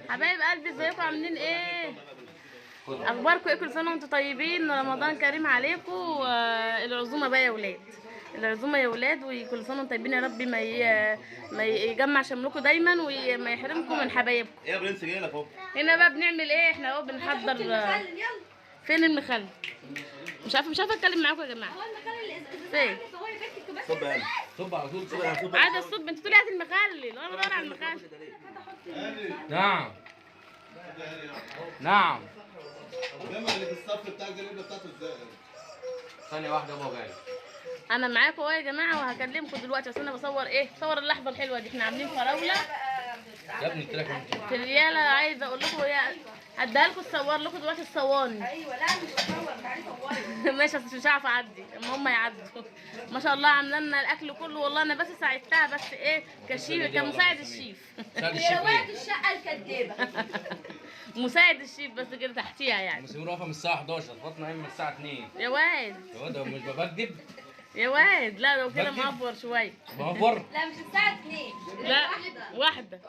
حبايب قلبي ازيكم عاملين ايه؟ اخباركم ايه؟ كل سنه وانتم طيبين، رمضان كريم عليكم. العزومه بقى يا ولاد، العزومه يا ولاد، وكل سنه وانتم طيبين يا رب. ما يجمع شملكم دايما وما يحرمكم من حبايبكم. ايه يا برنس جاي لك اهو. هنا بقى بنعمل ايه؟ احنا اهو بنحضر. فين المخلل؟ مش عارفه اتكلم معاكم يا جماعه. فين؟ صب يا صب على طول، صب على طول. عايزه الصب، انتوا تقولي هات المخلل وانا بدور على المخلل. نعم نعم. الجامع اللي في الصف بتاعك ده الابره بتاعته ازاي؟ ثانية واحدة يا ابو غالي. انا معاكم اهو يا جماعه، وهكلمكم دلوقتي، بس انا بصور ايه؟ بصور اللحظه الحلوه دي. احنا عاملين فراوله يا ابني قلت لك في الرياله. عايزه اقول لكم هديها لكم تصور لكم دلوقتي الصواني. ايوه لا مش بصور، تعالي صوري. ماشي، بس مش عارفه اعدي اما هم يعدوا. ما شاء الله عامله لنا الاكل كله، والله انا بس ساعدتها، بس ايه، كشيف، كمساعد الشيف. يا واد الشقه الكدابه. مساعد الشيف بس كده تحتيها يعني. مسيبين واقفه من الساعة 11، فاطمة نايمة من الساعة 2. يا واد يا واد مش بكذب. يا واد، لا لو كده بكذب. مأفور شويه. بوفر. لا مش الساعه 2، لا واحده.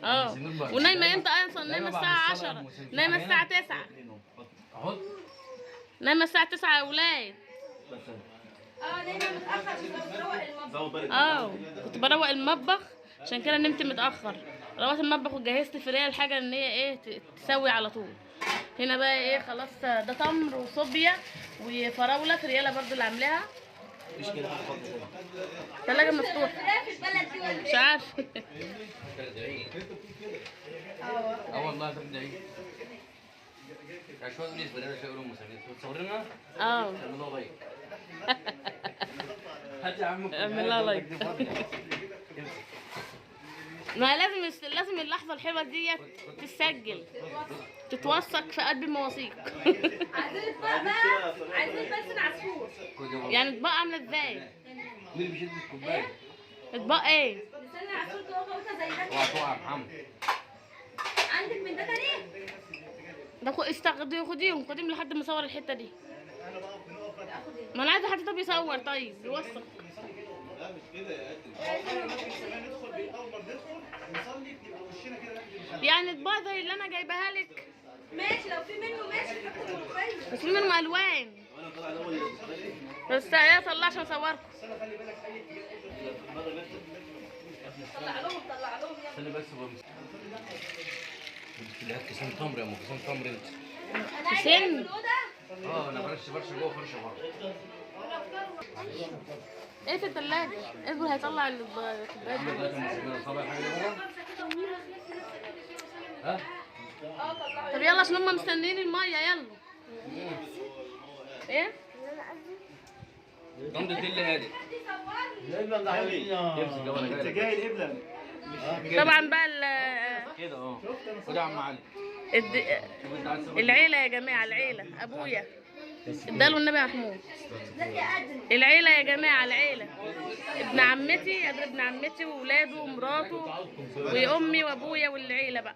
اه ونايمه امتى اصلا؟ نايمه الساعه 10، نايمه الساعه 9، اهو نايمه الساعه 9 يا ولاد. نايمه متاخر عشان بروق المطبخ. كنت بروق المطبخ، عشان كده نمت متاخر. روقت المطبخ وجهزت في ريال الحاجه ان هي ايه تسوي على طول. هنا بقى ايه، خلاص ده تمر وصوبيا وفراوله في رياله برضو اللي عاملاها. مفيش كده حاجه خالص. ثلاجه مفتوحه لا في البلد دي ولا مش عارف. اه والله تبدعي. شو بالنسبة لنا شيء يقولون مساعدين تصورنا؟ اه الله لايك. هات يا عم اعمل لها لايك. ما لازم اللحظه الحلوه ديت تتسجل، تتوثق في قلب المواثيق. عايزين اطباق بقى، عايزين بس عصفور. يعني اطباق عامله ازاي؟ مين بيشد الكوباية؟ اطباق ايه؟ نستنى عصفور كده زي ده. اوعى تقع يا محمد. عندك من ده تاني؟ ده خديهم لحد ما اصور الحته دي. ما انا عايزه حد طب يصور، طيب يوثق. لا مش كده يا قد. يعني اطباق زي اللي انا جايباها لك، ماشي لو في منه ماشي، حط الملوخيه. بس في منهم الوان. وانا طالع الاول بس يا طلع عشان اصوركم. طلع لهم يلا. استنى بس هات كيسان تمر يا ام، كيسان تمر انت. انا عايزه حسين. في الاوضه. انا فرشه جوه فرشه بره. ايه في الثلاجه؟ اصبر هيطلع الكوبايات. صباح حاجه بره. ها؟ طب يلا عشان هم مستنيين الميه، يلا. ايه؟ ضمن الدل هادي. الابره اللي عاملين انت جاي الابره طبعا بقى كده خد يا عم علي. العيله يا جماعه، العيله ابويا اداله النبي محمود. العيله يا جماعه، العيله، ابن عمتي، ابن عمتي وولاده ومراته وامي وابويا والعيله بقى.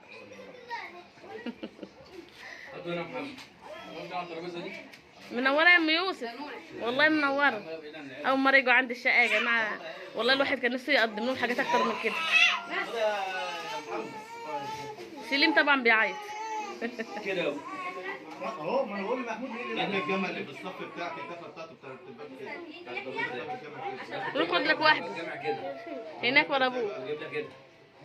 هاتوا هنا يا محمد. خد على الترابيزه دي. منوره يا ام يوسف، والله منوره. اول مره يجوا عند الشقه يا جماعه، والله الواحد كان نفسه يقدم لهم حاجات اكتر من كده. سليم طبعا بيعيط. كده اهو. ما انا بقول لمحمود ايه اللي الجامع اللي في الصف بتاعك الدفه بتاعته بتاعت الباب كده. روح خد لك واحده الجامع كده. هناك ورا ابوك. وجيب لك كده.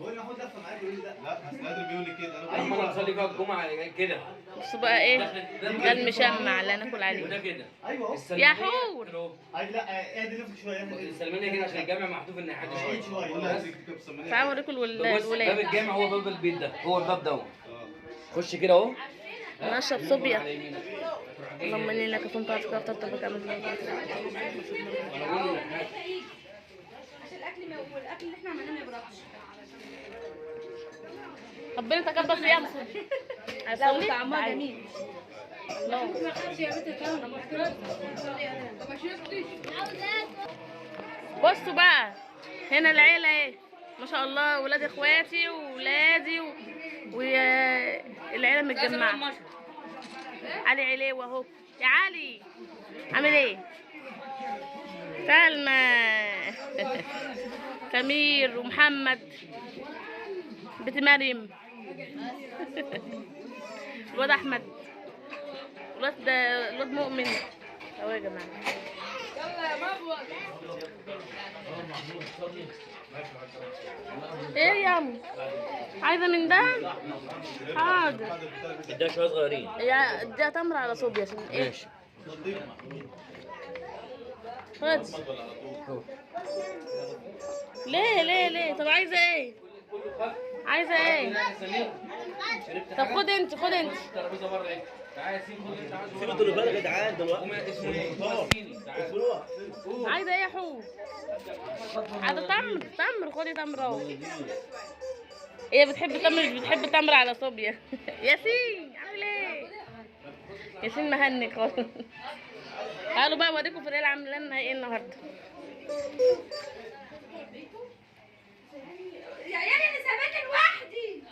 بقول لمحمود لفه معايا بيقول لي لا اصل قادر بيقول لي كده. انا مره نصلي فيها الجمعه كده. بصوا بقى ايه ده المشمع اللي هناكل وده عليه. كده. ايوه يا حور. اي لا اهدي نفسك شويه. السلمانيه كده عشان الجامع محذوف الناحيه بعيد شويه. قول لها تعالوا اوريكم بص باب الولاد. الجامع هو باب البيت ده، هو الباب ده. خش كده اهو. نشرب صوبيا. اللهم اني لك كنت اذكر تطبق عشان الاكل والاكل اللي احنا عملناه ما يبردش. ربنا تقبل صيامكم. لو طعمها جميل. بصوا بقى، هنا العيله ايه ما شاء الله، ولاد اخواتي وولادي والعيله متجمعه. علي عليوه اهو. يا علي عامل ايه؟ سلمى سمير ومحمد بنت مريم الواد احمد، الواد مؤمن اهو يا جماعه. ايه يا عم عايزه من ده؟ حاضر. اديها شويه صغيرين. يا اديها تمر على صوبيا عشان ايه؟ ماشي. خد. ليه طب عايزه ايه؟ عايزه ايه؟ طب خد انت الترابيزه بره ايه؟ تعالى سيبوا التليفون يا جدعان دلوقتي. اسمه ايه؟ عايزه ايه يا حو؟ عايزه تمر خدي تمر اهو. هي بتحب التمر مش بتحب التمر على صوبيا. ياسين عامل ايه؟ ياسين مهنك خالص. تعالوا بقى اوريكم فريال عامله لنا ايه النهارده. يا عيالي انا ساباني لوحدي.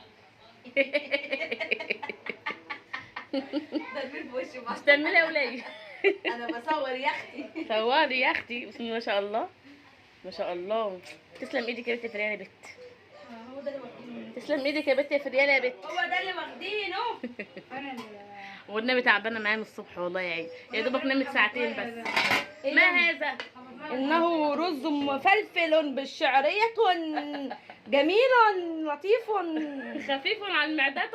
ضربين في وشي مش تعملي يا وليه؟ انا بصور يا اختي. صوري يا اختي. بسم الله ما شاء الله ما شاء الله. تسلم ايدك يا بنت يا فريال يا بت. هو ده اللي واخدينه. تسلم ايدك يا بنت يا فريال يا بت. هو ده اللي واخدينه. والنبي تعبانه معايا من الصبح والله يا عيني، يا دوبك نمت ساعتين بس. ما هذا؟ إنه رز مفلفل بالشعرية جميل لطيف. خفيف على المعدة.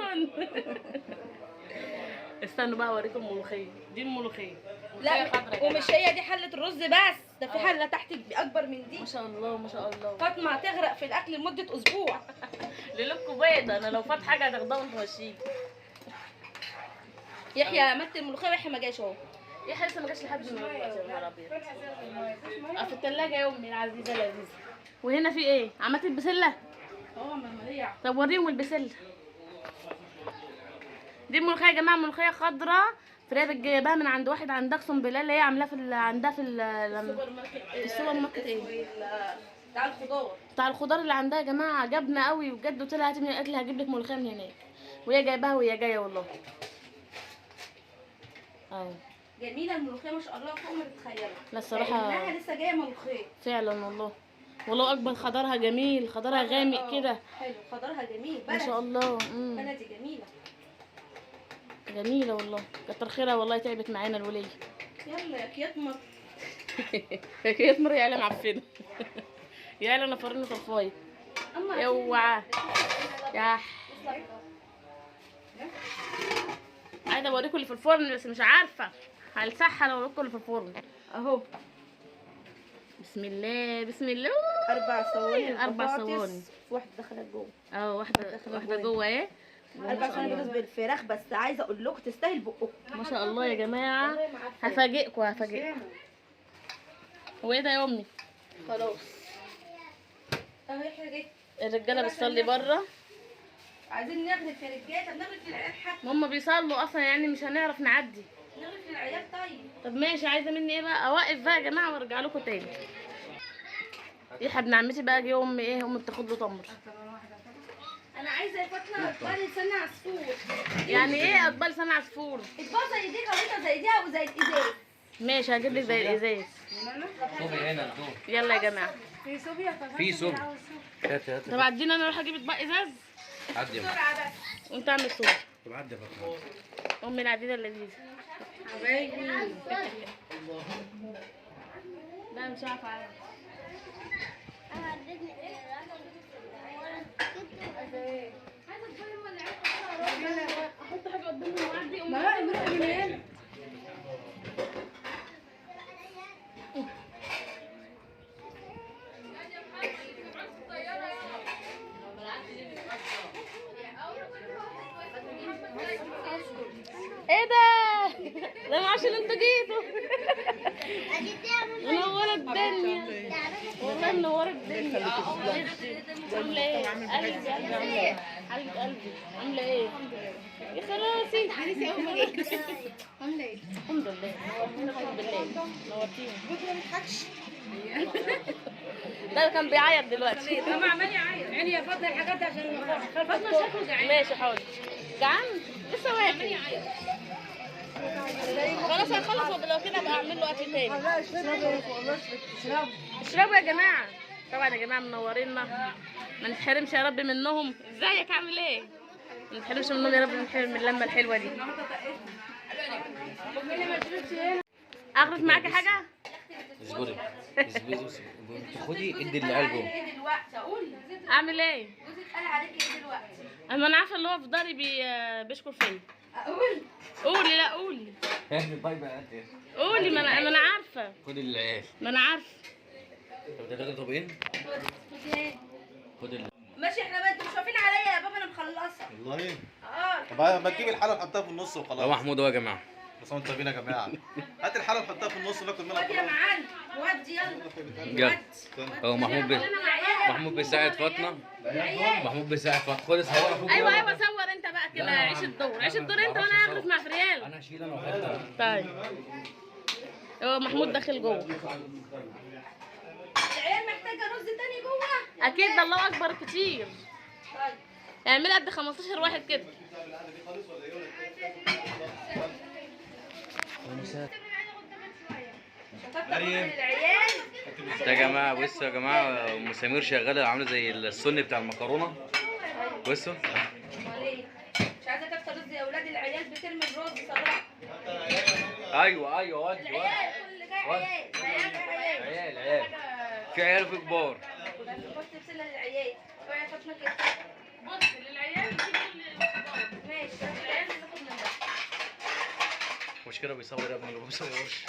استنوا بقى اوريكم الملوخيه. دي الملوخيه. لا ومش هي دي حلة الرز بس، ده في حلة تحت أكبر من دي. ما شاء الله ما شاء الله. فاطمة هتغرق في الأكل لمدة أسبوع. ليلتكم بيضة. انا لو فات حاجه هتاخدها وانت ماشيين. يحيى مت الملوخية ويحيى ما جاش أهو. يحيى لسه ما جاش لحد دلوقتي يا نهار ابيض. في الثلاجه يا امي العزيزه لذيذه. وهنا في ايه؟ عملت البسله؟ ممليع. طب وريهم البسله. دي الملوخيه يا جماعه، ملوخيه خضراء فريال جايباها من عند واحد عند اقسم بالله اللي هي عاملاها عندها في السوبر ماركت ايه؟ بتاع الخضار. بتاع الخضار اللي عندها يا جماعه عجبنا قوي بجد. قلت لها هاتي من قالت لي هجيب لك ملوخيه من هناك، وهي جايباها وهي جايه والله. اهو جميلة الملوخية ما شاء الله فوق ما تتخيلي. لا الصراحه كأنها لسه جاية ملوخية. فعلا والله. والله اكبر خضرها جميل، خضرها غامق كده. حلو خضرها جميل. ما شاء الله. بلدي جميلة. جميله والله. كتر خيرها والله. تعبت معانا الوليه. يلا يا كياتمر. كياتمر يا عيله معفنه. يا عيله نفرين صفايه. اوعى يا عايزه اوريكم اللي في الفرن بس مش عارفه هلسحها. اوريكم اللي في الفرن اهو. بسم الله بسم الله. 4 صواني. 4 صواني. واحدة دخلت جوه. واحده جوه اهي. 4 صواني بطاطس بالفراخ. بس عايزه اقول لكم تستاهل بقكم. ما شاء الله يا جماعه. هفاجئكم. هو ايه ده يا امي؟ خلاص اهو احنا جيت. الرجاله بتصلي بره. عايزين نغرف يا رجاله. نغرف للعيال حتى. هم بيصلوا اصلا يعني مش هنعرف نعدي. نغرف للعيال طيب. طب ماشي. عايزه مني ايه بقى؟ اوقف بقى يا جماعه وارجع لكم تاني. يحيى ابن عمتي بقى جه. امي ايه؟ امي بتاخد له تمر. انا عايزه يا فاطمه اطبال لسان عصفور. يعني ايه اطبال لسان عصفور؟ اطبال زي دي خليطه زي دي وزي الازاز. ماشي هجيب لك زي الازاز. صوبي هنا الدور. يلا يا جماعه. في صوبي. هات هات. طب عدينا انا اروح اجيب اطباق ازاز عدي يا بسرعه بس. وانت اعمل صوت. طب عدي يا فاطمه. امي العزيزه اللذيذه. حبايبي. لا مش عارفه اعمل. احط حاجه قدامي واعدي. ما ايه ده؟ ده معرفش اللي انتوا جيتوا. منوره الدنيا والله. منوره الدنيا. عامله ايه؟ قلبي حبيبه قلبي عامله ايه؟ يا خلاصي عامله ايه؟ الحمد لله. الحمد لله نورتيني. ما بيضحكش. ده كان بيعيط دلوقتي. طب عمال يعيط. عيني يا فاطمه الحاجات دي عشان فاطمه شكله جعان. ماشي حاضر. جعان؟ لسه واكل. خلاص هنخلص لو كده ابقى اعمل له اكل تاني. اشربوا يا جماعه. طبعا يا جماعه منورينا ما نتحرمش يا رب منهم. ازيك عامل ايه؟ ما تحرمش منهم يا رب، من اللمه الحلوه دي. اغرف معاكي حاجه؟ اصبري خدي ادي العيال جوه. دلوقتي اقول اعمل ايه؟ جوزك قال عليك ايه دلوقتي؟ انا عارفه اللي هو في داري بيشكر فيا. اقول قولي، لا قولي طيب يا انت قولي، ما انا عارفه، خدي العيال. ما انا عارفه. طب ده طبقين. خد ماشي. احنا بقى انتوا مش واقفين عليا يا بابا، انا مخلصه. والله اه طب ما تجيب الحله وحطها في النص يا وخلاص. محمود يا جماعه. بس انتوا طيبين يا جماعه. هات الحله وحطها في النص وناكل منها خد يا خلاص. معلم، ودي يلا. يلا هو محمود بيساعد فاطمه. محمود بيساعد فاطمه. خد صور اخوك. ايوه صور انت بقى كده، عيش الدور، عيش الدور انت، وانا هغرف مع فريال. انا هشيل انا وحياتها. طيب هو محمود داخل جوه. العيال محتاجه رز تاني جوه. اكيد ده الله اكبر كتير. طيب اعملي قد 15 واحد كده. العيال يا جماعه بصوا يا جماعه، ام سمير شغاله عامله زي السن بتاع المكرونه. بصوا امال ايه؟ مش عايزه تكتر رز يا اولاد، العيال بترمي الرز صراحه. ايوه ودي العيال كل اللي جاي عيال. عيال في عيال وفي كبار. حط بسله للعيال. اوعي يا فاطمه كده. بص للعيال ماشي العيال بتاخد من ده. مشكله بيصور يا ابني، ما بيصورش.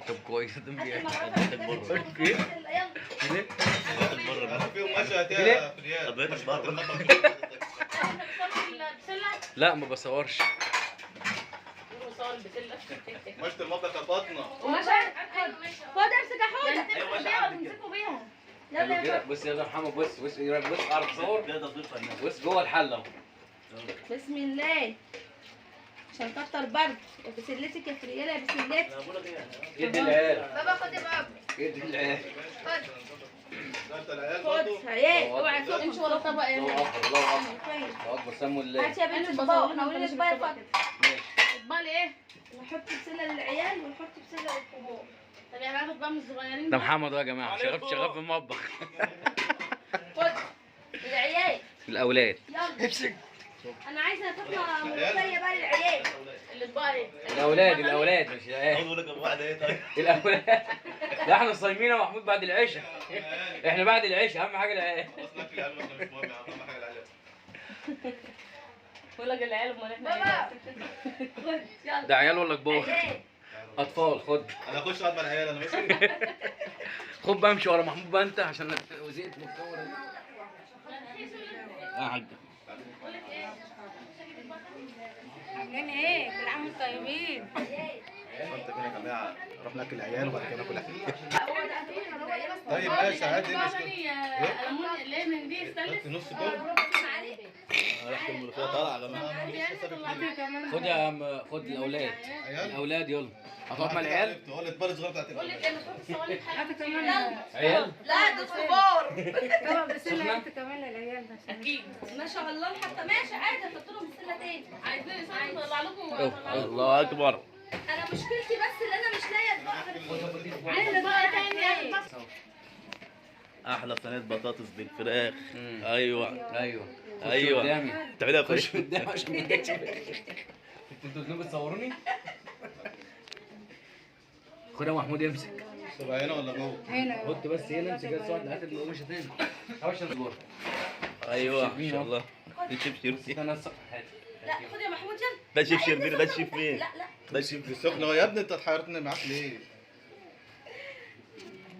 طب كويس ده هات بيه. المرافق. ايه؟ يلا. ليه؟ فيهم ماشي هاتيها في ريال. طب مش بره. لا ما بصورش. مشت المطبخ يا فاطمه. وماشي. خد امسك احوجه. امسكوا بيها. يلا يا فاطمه. بص يا محمد، بص اعرف تصور. كده تضيف الناس. بص جوه الحله اهو. بسم الله. عشان كتر برد. يا بسلتك يا فرياله يا بسلتك. ادي العيال. بابا خد يا بابا. ادي العيال. خد. ده انت العيال برضه. خد عيال. اوعى تسوق. امشي ورا الطبق يا الله اكبر الله اكبر الله اكبر. سموا الله. هات يا بنت البابا. احنا قولنا لك بقى يا فاطمه. ماشي. اطبال ايه؟ نحط بسله للعيال ونحط بسله للكبار. طب يعني هاخد بقى من الصغيرين ده محمد يا جماعه شغال في المطبخ. خد العيال. الاولاد. يلا. انا عايزه فاطمه ملوخيه بقى للعيال. الاطباق ايه؟ الاولاد مش العيال. اقول لك واحده ايه طيب. الاولاد. لا احنا صايمين يا محمود بعد العشاء. احنا بعد العشاء اهم حاجه العيال. اصلا في العيال مش مهم يا عم، اهم حاجه العيال. بقول لك العيال امال احنا بابا. خد يلا. ده عيال ولا كبار؟ عيال. اطفال. خد انا اخش اقعد مع العيال انا ماشي. خد بقى امشي ورا محمود بقى انت عشان زهقت من الكاميرا دي. يا حاج عاملين ايه؟ كل عام وانتم طيبين. انت كده يا جماعه نروح ناكل العيال وبعد كده ناكل احنا. هو ده العيال. طيب ماشي هات ايه المشكله؟ ليه من دي هات نص كيلو. ريحه الملوخيه طالعه يا جماعه. خد يا عم، خد الاولاد. الاولاد يلا هتقعد مع العيال. هو الاتبال الصغير بتاعت العيال. هاتوا كمان عيال لا دول كبار. طبعا بسله انت كمان للعيال بس. اكيد. ما شاء الله حتى ماشي عادي هحط لهم بسله تاني. عايزين نطلع لكم الله اكبر. انا مشكلتي بس اللي انا مش لاقيه عايزه بقى تاني. احلى صينيه بطاطس بالفراخ. ايوه ايوه ايوه. تعملها خش في قدام عشان ما تجيش. انتوا بتصوروني؟ خد يا محمود امسك. تبقى هنا ولا جوه؟ هنا حط بس هنا امسك بس واحده. هات القماشه تاني. حوش الجور. ايوه ما شاء الله. ده شيف شربيني. استنى هات. لا خد يا محمود يلا. ده شيف شربيني. ده شيف مين؟ لا لا. ده شيف. دي سخنه يا ابني، انت اتحيرتني معاك ليه؟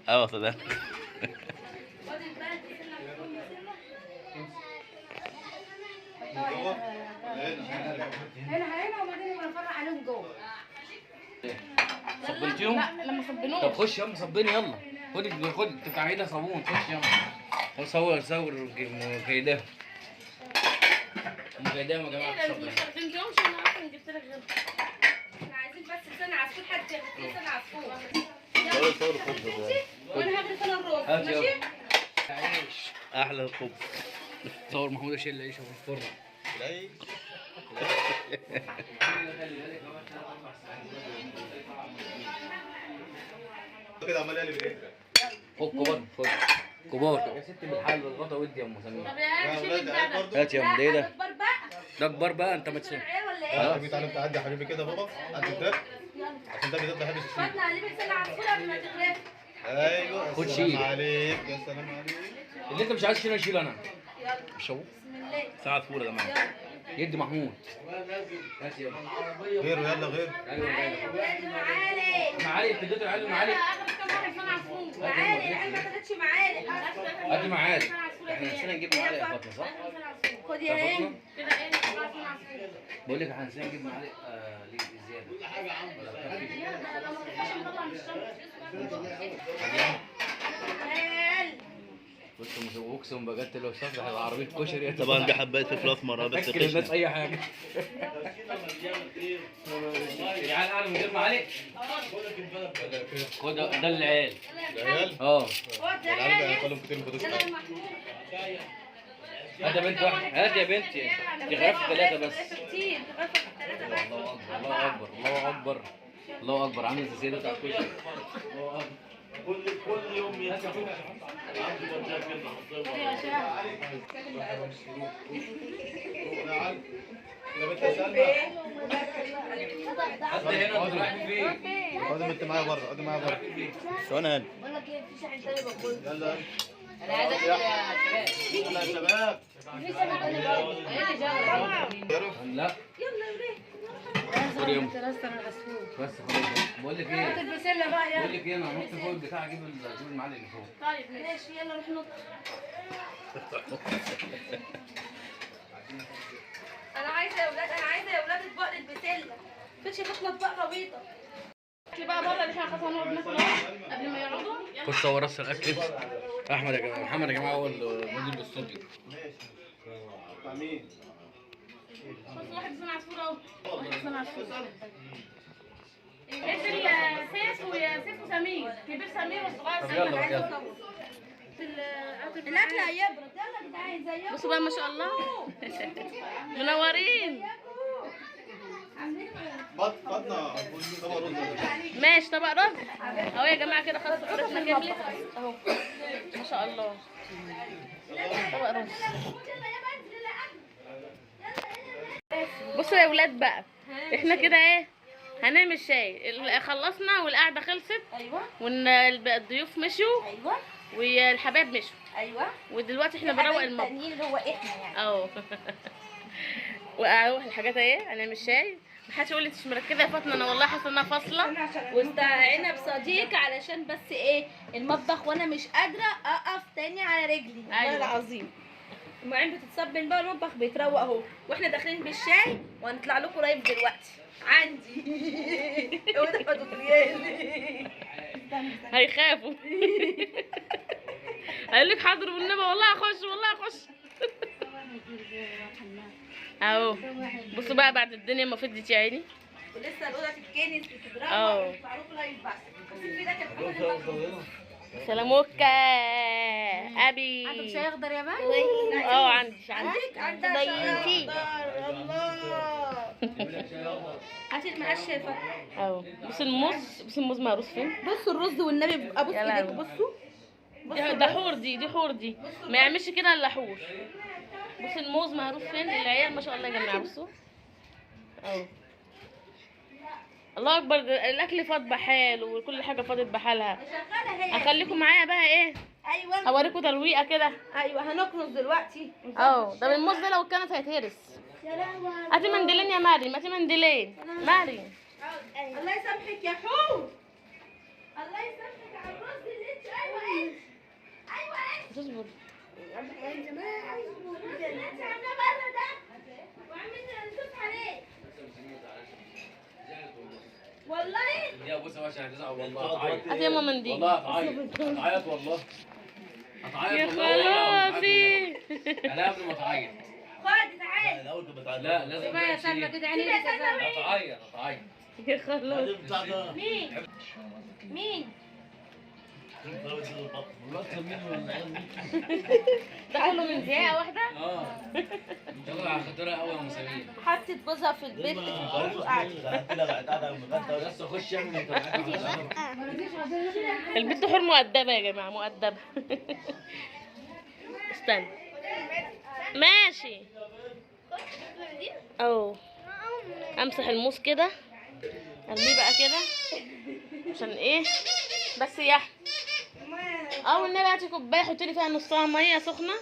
اه صدق. خد البلد بسله محطوط بسله. جوه؟ هنا وبعدين يبقى نفرح عليهم جوه. صبنتيهم؟ لا لما طب صبنوش. خش يا ام صبني يلا. خد تعالى صابون. خش يلا. صور كيداهم. كيداهم يا جماعه. ايه ده ما استخدمتهمش، انا اصلا جبت لك غير. احنا عايزين بس لسان عصفور. حد ياخد لسان عصفور. صور الخبز ده. وانا هغرف انا الرز هات ماشي. يلا. عيش. احلى الخبز. صور محمود اشيل العيش في الفرن. العيش. كده عمال يقلب الايه؟ خد كبر خد. كبار يا ست بالحل والغطا ودي يا ام سمير. طب يا شيل الجدع. هات يا ام ده. ايه ده؟ اكبر بقى. ده كبار بقى انت ما تسوق. العيال ولا ايه؟ يا حبيبي تعالى انت عدي يا حبيبي كده بابا عدي ده عشان ده بالذات بحب الشيء. فاطمه عليه بسلة عصفورة قبل ما تغرف. ايوه خد السلام شيل. عليك يا سلام عليك. اللي انت مش عايز تشيله اشيله انا. يلا مش هو بسم الله. ساعة فول يا جماعة. يلا. يدي محمود. هات يلا. غيره يلا غيره. معالي يا ولاد معالي. معالي ابتديتوا العيال معالي. اخر كام واحد صنع عصفور. معالي العيال ما خدتش معالي. هاتي معالي. احنا نسينا نجيب معالي يا فاطمه صح؟ خد يا يا فاطمه هاني. كده ايه صنع عصفور. بقول لك احنا نسينا نجيب معالي زياده. لو ما تفتحش نطلع من الشمس. تعال. بص اقسم بجد لو شفت هيبقى عربيه كشري. طبعا دي حبايه فلفل اسمر بس تاكل الناس خشنة. اي حاجه. العيال قاعده من غير معالي. خد ده العيال. العيال خد يا العيال هاني. هياكلهم كتير بدوش. يلا يا محمود. هات يا بنت واحد. هات يا بنتي. دي غرفه ثلاثه بس. كتير غرفة ثلاثة بس. الله اكبر الله اكبر الله اكبر. عامل زي السيده بتاع الكشري. الله اكبر. كل يوم يا بنت يا سلمى حد هنا انت رايح فين؟ اقعدي انت معايا بره اقعدي معايا بره. شو انا يلا يلا يا شباب. لا يلا يا ولاد. خد يا أم. بس خلاص. بقول لك ايه؟ البسلة بقى بقول يلا. لك ايه انا هنط فوق البتاع اجيب المعلق اللي فوق. طيب ماشي. ماشي يلا روح نط. انا عايزة يا ولاد اطباق للبسلة. مفيش تاكل اطباق غويطة. الاكل بقى بره اللي احنا خلاص هنقعد ناكل قبل ما يقعدوا. يلا. خش صور رأس الاكل. احمد يا جماعه محمد يا جماعه هو المدير الاستوديو. بتاع مين؟ بص واحد صنع عصفور اهو. واحد صنع عصفور. مثل سيف وسمير. كبير سمير والصغير طب يلا سمير. يلا. الاكل هيبرد. يلا يا جدعان زيكم. بصوا بقى ما شاء الله. منورين. فاطمه طبق رز. ماشي طبق رز اهو يا جماعه كده خلاص سفرتنا كملت اهو ما شاء الله. طبق رز. بصوا يا ولاد بقى احنا كده ايه هنعمل شاي. خلصنا والقعده خلصت ايوه والضيوف مشوا ايوه والحبايب مشوا ايوه. ودلوقتي احنا بنروق المطبخ التانيين اللي هو احنا يعني. اهو. واروح الحاجات اهي هنعمل شاي. محدش يقول لي انت مش مركزه يا فاطمه انا والله حاسه انها فاصله. واستعينا بصديق علشان بس ايه المطبخ وانا مش قادره اقف تاني على رجلي والله أيوة. العظيم. المواعين بتتصبن بقى المطبخ بيتروق اهو واحنا داخلين بالشاي وهنطلع لكم لايف دلوقتي عندي. هو ده فضوليات. هيخافوا. هيقول لك حاضر والنبي والله هخش والله هخش. اهو بصوا بقى بعد الدنيا ما فضت يا عيني. ولسه الاوضه تتكنس وتتروق اه. ونطلع لكم لايف بس. بس في ده كان محمد المطبخ. سلاموكا ابي. عندك شاي اخضر يا بنت؟ اه عندي عندك شاي اخضر. الله. هاتي المقشه يا فندم. اهو بص الموز. بص الموز مهروس فين. بصوا الرز والنبي بيبقى بص يا ايديك لهوي. بصوا. ده حور دي حور دي ما يعملش كده الا حور. بص الموز مهروس فين. العيال ما شاء الله يا جماعه بصوا اهو. الله اكبر. الاكل فاض بحاله وكل حاجه فاضت بحالها. شغاله هي. هخليكم معايا بقى ايه ايوه هوريكم ترويقه كده. ايوه هنكنس دلوقتي. اه ده الموز ده لو كانت هيتهرس. يا لهوي. هاتي منديلين يا مريم. هاتي منديلين مريم. الله يسامحك يا حور. الله يسامحك على الرز اللي انت ايوه انت. ايوه انت. تصبر. يا جماعه الرز اللي انت عاملاه بره ده وعملنا نشوف عليه. والله يا بص يا باشا هتزعل والله هتعيط. هاتي يا ماما منديل. والله هتعيط. هتعيط والله. هتعيط يا والله. خلاصي. انا قبل ما تعيط. خد تعالى. الاول كنت بتعلم. لا لازم يا سلمى كده عينيك يا سلمى. هتعيط هتعيط. يا خلاص. مين؟ مين؟ ده كله من دقيقه واحده. اه. يلا على خاطرها قوي يا مسامير. حطت جوزها في البيت بس اخش اعمل انت معاك. البنت حور مؤدبة يا جماعة، مؤدبة. استنى ماشي اهو. امسح الموس كده، ارميه بقى كده عشان ايه بس يا او النبي هاتي كوبايه حطي لي فيها نصها ميه سخنه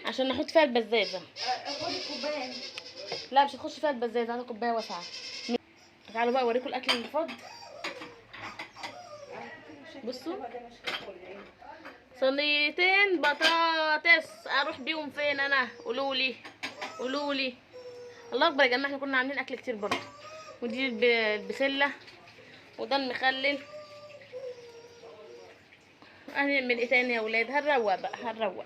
عشان نحط فيها البزازه. لا مش هتخش فيها البزازه، هاتي كوبايه واسعه. تعالوا بقى اوريكم الاكل اللي فاض. بصوا صينيتين بطاطس، اروح بيهم فين انا؟ قولولي قولولي. الله اكبر يا جماعه، احنا كنا عاملين اكل كتير برضه. ودي البسله وده المخلل. هنعمل ايه تاني يا ولاد؟ هنروق بقى هنروق.